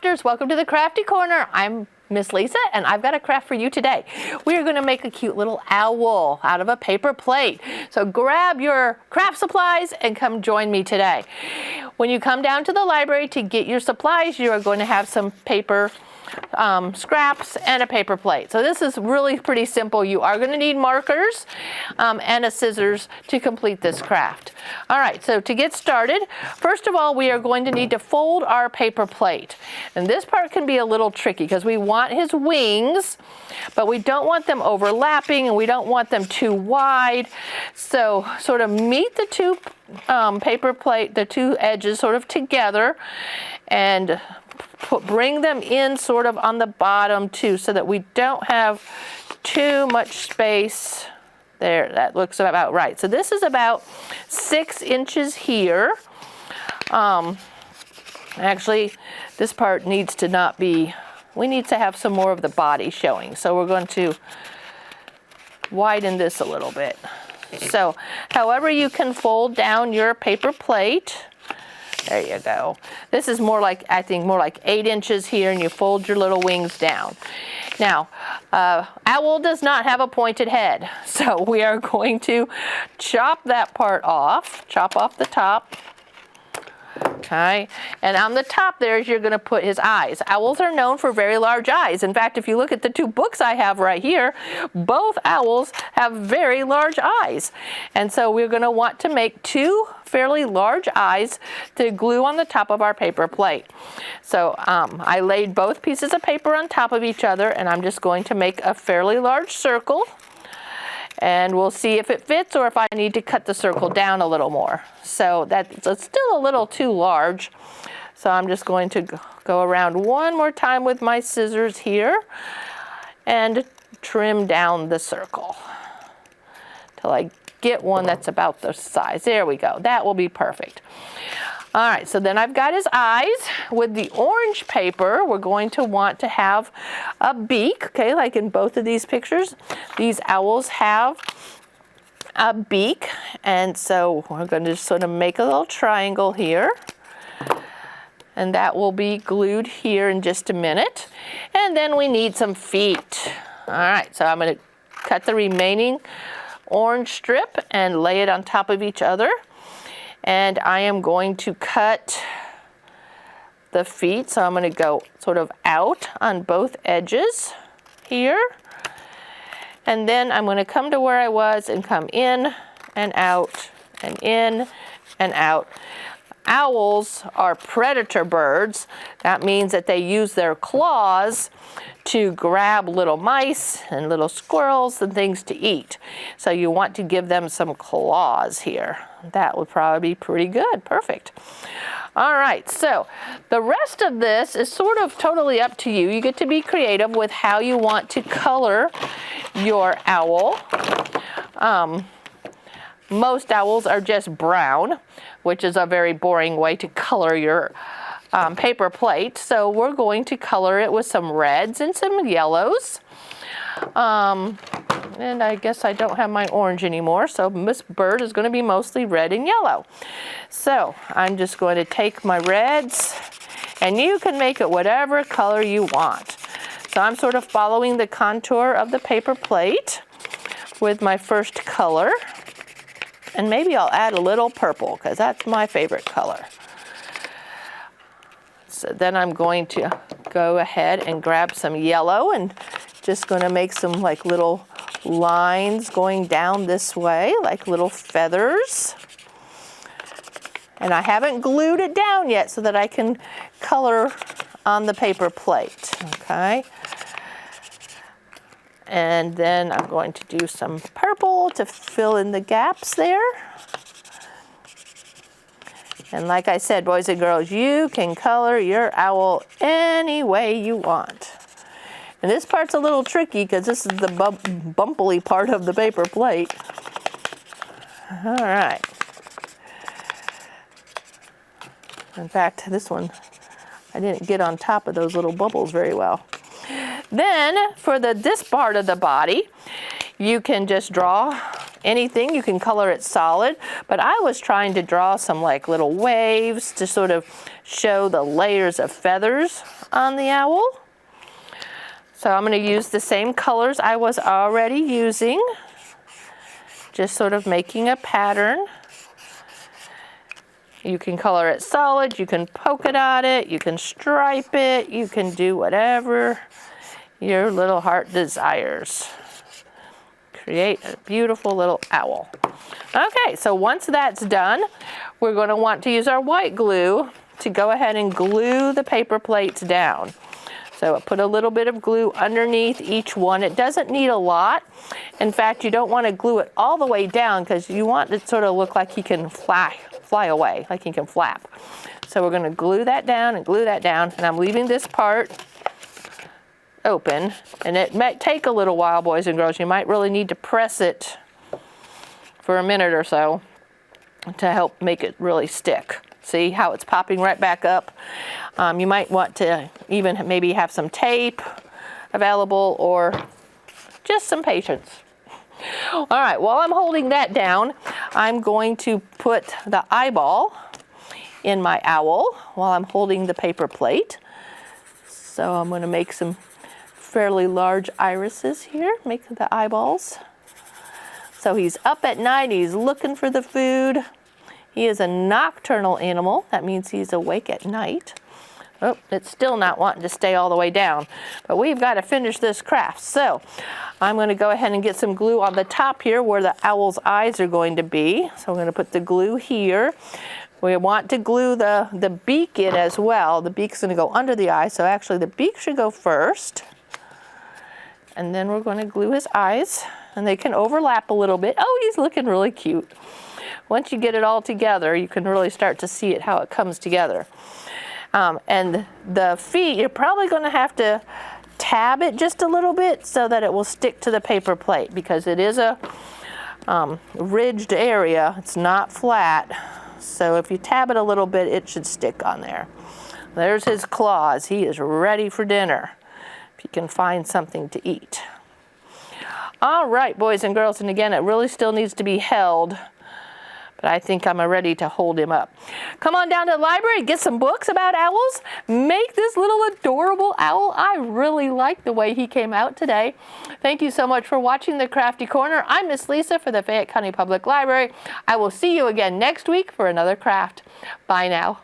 crafters, welcome to the Crafty Corner. I'm Miss Lisa and I've got a craft for you today. We are going to make a cute little owl out of a paper plate. So grab your craft supplies and come join me today. When you come down to the library to get your supplies, you are going to have some paper scraps and a paper plate. So this is really pretty simple. You are going to need markers and a scissors to complete this craft. All right, so to get started, first of all, we are going to need to fold our paper plate. And this part can be a little tricky because we want his wings, but we don't want them overlapping and we don't want them too wide. So sort of meet the two paper plate, the two edges sort of together, and bring them in sort of on the bottom too, so that we don't have too much space there. That looks about right. So this is about 6 inches here. Actually, this part needs to not be, we need to have some more of the body showing. So we're going to widen this a little bit. So however you can fold down your paper plate, there you go. This is more like, I think, more like 8 inches here, and you fold your little wings down. Now, owl does not have a pointed head, so we are going to chop that part off, chop off the top. Okay, and on the top there, you're going to put his eyes. Owls are known for very large eyes. In fact, if you look at the 2 books I have right here, both owls have very large eyes. And so we're going to want to make 2 fairly large eyes to glue on the top of our paper plate. So I laid both pieces of paper on top of each other, and I'm just going to make a fairly large circle. And we'll see if it fits or if I need to cut the circle down a little more. So it's still a little too large. So I'm just going to go around one more time with my scissors here and trim down the circle till I get one that's about the size. There we go. That will be perfect. All right, so then I've got his eyes. With the orange paper, we're going to want to have a beak, okay, like in both of these pictures. These owls have a beak, and so we're going to sort of make a little triangle here. And that will be glued here in just a minute. And then we need some feet. All right, so I'm going to cut the remaining orange strip and lay it on top of each other. And I am going to cut the feet, so I'm going to go sort of out on both edges here. And then I'm going to come to where I was and come in and out and in and out. Owls are predator birds. That means that they use their claws to grab little mice and little squirrels and things to eat. So you want to give them some claws here. That would probably be pretty good. Perfect. All right, so the rest of this is sort of totally up to you. You get to be creative with how you want to color your owl. Most owls are just brown, which is a very boring way to color your paper plate. So we're going to color it with some reds and some yellows. And I guess I don't have my orange anymore, so Miss Bird is going to be mostly red and yellow. So I'm just going to take my reds, and you can make it whatever color you want. So I'm sort of following the contour of the paper plate with my first color. And maybe I'll add a little purple, because that's my favorite color. So then I'm going to go ahead and grab some yellow and just going to make some like little lines going down this way, like little feathers. And I haven't glued it down yet so that I can color on the paper plate, okay? And then I'm going to do some purple to fill in the gaps there. And like I said, boys and girls, you can color your owl any way you want. And this part's a little tricky because this is the bumpily part of the paper plate. All right. In fact, this one, I didn't get on top of those little bubbles very well. Then for this part of the body, you can just draw anything. You can color it solid, but I was trying to draw some like little waves to sort of show the layers of feathers on the owl. So I'm going to use the same colors I was already using, just sort of making a pattern. You can color it solid, you can polka dot it, you can stripe it, you can do whatever your little heart desires. Create a beautiful little owl. Okay, so once that's done, we're going to want to use our white glue to go ahead and glue the paper plates down. So put a little bit of glue underneath each one. It doesn't need a lot. In fact, you don't want to glue it all the way down because you want it to sort of look like he can fly away, like he can flap. So we're going to glue that down and glue that down, and I'm leaving this part open, and it might take a little while, boys and girls. You might really need to press it for a minute or so to help make it really stick. See how it's popping right back up? You might want to even maybe have some tape available or just some patience. All right, while I'm holding that down, I'm going to put the eyeball in my owl while I'm holding the paper plate. So I'm going to make some fairly large irises here, make the eyeballs. So he's up at night, he's looking for the food. He is a nocturnal animal. That means he's awake at night. Oh, it's still not wanting to stay all the way down. But we've got to finish this craft. So I'm going to go ahead and get some glue on the top here where the owl's eyes are going to be. So I'm going to put the glue here. We want to glue the beak in as well. The beak's going to go under the eye. So actually the beak should go first. And then we're going to glue his eyes. And they can overlap a little bit. Oh, he's looking really cute. Once you get it all together, you can really start to see it, how it comes together. And the feet, you're probably going to have to tab it just a little bit so that it will stick to the paper plate because it is a ridged area. It's not flat. So if you tab it a little bit, it should stick on there. There's his claws. He is ready for dinner if you can find something to eat. All right, boys and girls, and again, it really still needs to be held. But I think I'm ready to hold him up. Come on down to the library, get some books about owls. Make this little adorable owl. I really like the way he came out today. Thank you so much for watching the Crafty Corner. I'm Miss Lisa for the Fayette County Public Library. I will see you again next week for another craft. Bye now.